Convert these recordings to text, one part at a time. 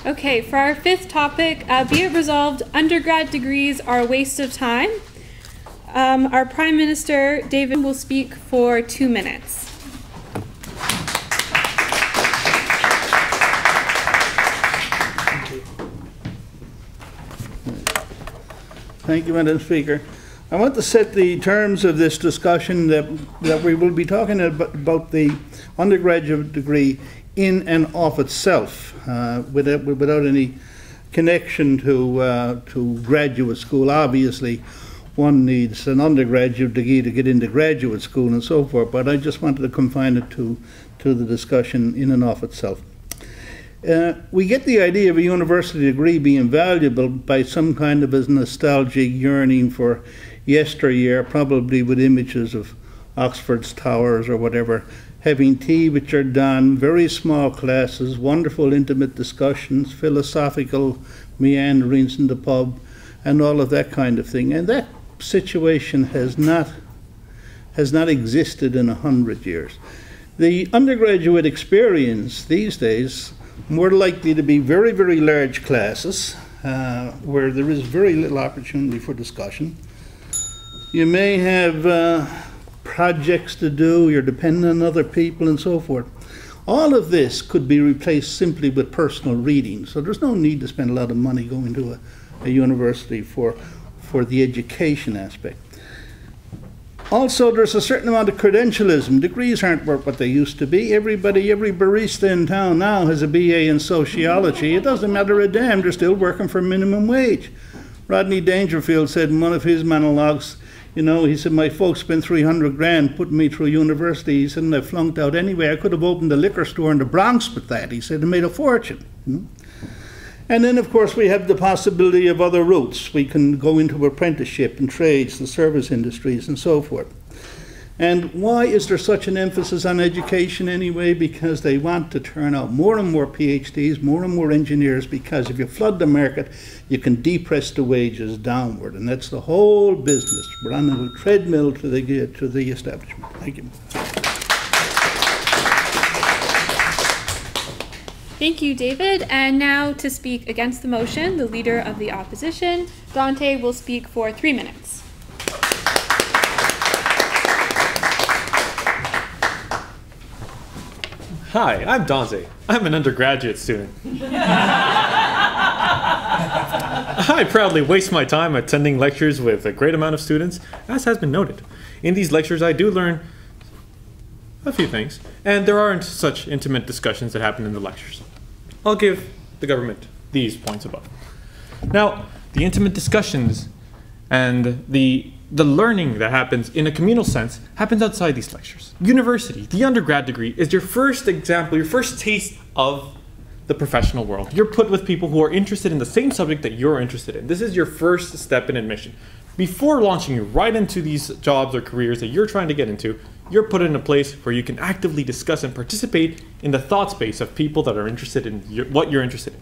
Okay, for our fifth topic, be it resolved, undergrad degrees are a waste of time. Our Prime Minister, David, will speak for 2 minutes. Thank you, Madam Speaker. I want to set the terms of this discussion that we will be talking about the undergraduate degree in and of itself, without any connection to graduate school. Obviously, one needs an undergraduate degree to get into graduate school and so forth, but I just wanted to confine it to the discussion in and of itself. We get the idea of a university degree being valuable by some kind of a nostalgic yearning for yesteryear, probably with images of Oxford's towers or whatever, having tea with your Don, very small classes, wonderful intimate discussions, philosophical meanderings in the pub, and all of that kind of thing. And that situation has not existed in 100 years. The undergraduate experience these days more likely to be very, very large classes where there is very little opportunity for discussion. You may have projects to do, you're dependent on other people and so forth. All of this could be replaced simply with personal reading, so there's no need to spend a lot of money going to a university for the education aspect. Also, there's a certain amount of credentialism. Degrees aren't what they used to be. Every barista in town now has a BA in sociology. It doesn't matter a damn, they're still working for minimum wage. Rodney Dangerfield said in one of his monologues, you know, he said, my folks spent 300 grand putting me through university. He said, and I flunked out anyway. I could have opened a liquor store in the Bronx with that. He said, and made a fortune. And then, of course, we have the possibility of other routes. We can go into apprenticeship and trades, the service industries, and so forth. And why is there such an emphasis on education anyway? Because they want to turn out more and more PhDs, more and more engineers, because if you flood the market, you can depress the wages downward. And that's the whole business. We're on a treadmill to the establishment. Thank you. Thank you, David. And now to speak against the motion, the Leader of the Opposition, Dante, will speak for 3 minutes. Hi, I'm Dante. I'm an undergraduate student. I proudly waste my time attending lectures with a great amount of students, as has been noted. In these lectures, I do learn a few things, and there aren't such intimate discussions that happen in the lectures. I'll give the government these points above. Now, the intimate discussions and the learning that happens in a communal sense happens outside these lectures. University, the undergrad degree, is your first example, your first taste of the professional world. You're put with people who are interested in the same subject that you're interested in. This is your first step in admission. Before launching you right into these jobs or careers that you're trying to get into, you're put in a place where you can actively discuss and participate in the thought space of people that are interested in what you're interested in.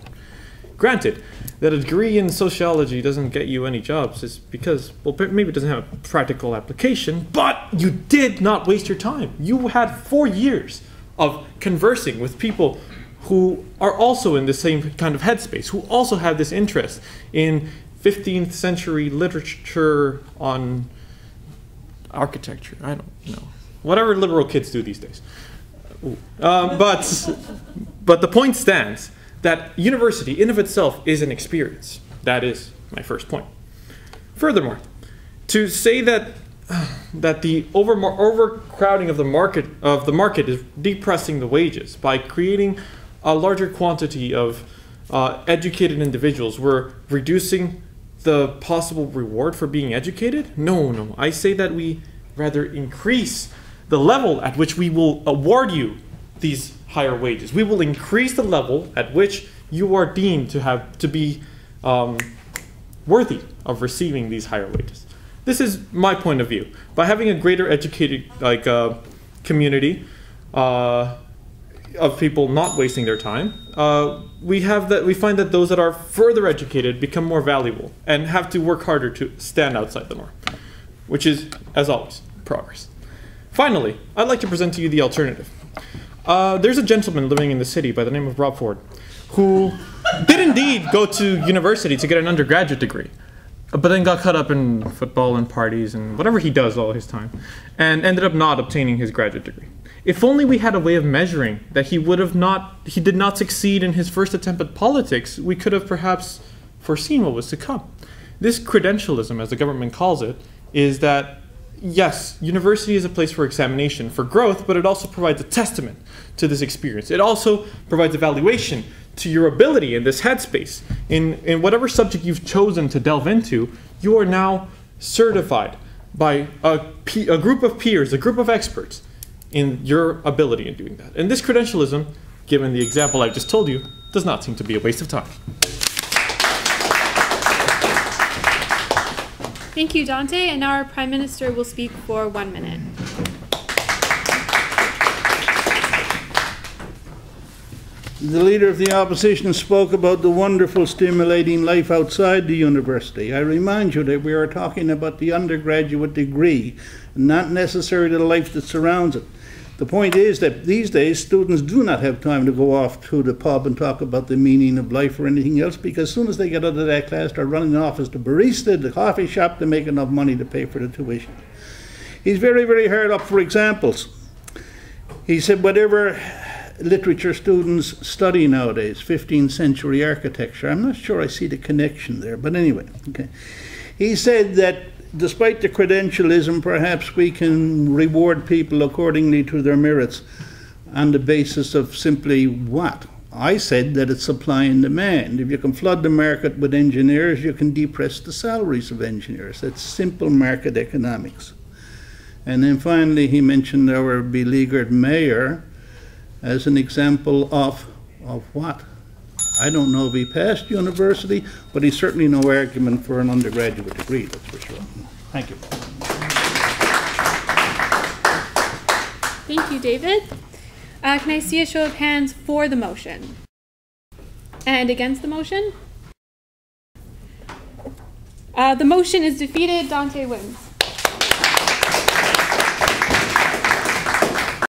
Granted, that a degree in sociology doesn't get you any jobs is because, well, maybe it doesn't have a practical application, but you did not waste your time. You had 4 years of conversing with people who are also in the same kind of headspace, who also have this interest in 15th century literature on architecture. I don't know. Whatever liberal kids do these days. But the point stands that university in of itself is an experience. That is my first point. Furthermore, to say that the overcrowding of the market is depressing the wages by creating a larger quantity of educated individuals, we're reducing the possible reward for being educated? No. I say that we rather increase the level at which we will award you these higher wages. We will increase the level at which you are deemed to be worthy of receiving these higher wages. This is my point of view. By having a greater educated community of people not wasting their time, we find that those that are further educated become more valuable and have to work harder to stand outside the norm, which is, as always, progress. Finally, I'd like to present to you the alternative. There's a gentleman living in the city by the name of Rob Ford who did indeed go to university to get an undergraduate degree, but then got caught up in football and parties and whatever he does all his time, and ended up not obtaining his graduate degree. If only we had a way of measuring that he did not succeed in his first attempt at politics, we could have perhaps foreseen what was to come. This credentialism, as the government calls it, is that, yes, university is a place for examination, for growth, but it also provides a testament to this experience. It also provides evaluation to your ability in this headspace. In whatever subject you've chosen to delve into, you are now certified by a group of peers, a group of experts, in your ability in doing that. And this credentialism, given the example I've just told you, does not seem to be a waste of time. Thank you, Dante. And now our Prime Minister will speak for 1 minute. The Leader of the Opposition spoke about the wonderful, stimulating life outside the university. I remind you that we are talking about the undergraduate degree, not necessarily the life that surrounds it. The point is that these days, students do not have time to go off to the pub and talk about the meaning of life or anything else, because as soon as they get out of that class, they're running off as the barista, the coffee shop, to make enough money to pay for the tuition. He's very, very hard up for examples. He said whatever literature students study nowadays, 15th century architecture, I'm not sure I see the connection there, but anyway, okay. He said that despite the credentialism, perhaps we can reward people accordingly to their merits on the basis of simply what? I said that it's supply and demand. If you can flood the market with engineers, you can depress the salaries of engineers. That's simple market economics. And then finally, he mentioned our beleaguered mayor as an example of what? I don't know if he passed university, but he's certainly no argument for an undergraduate degree, that's for sure. Thank you. Thank you, David. Can I see a show of hands for the motion? And against the motion? The motion is defeated. Dante wins.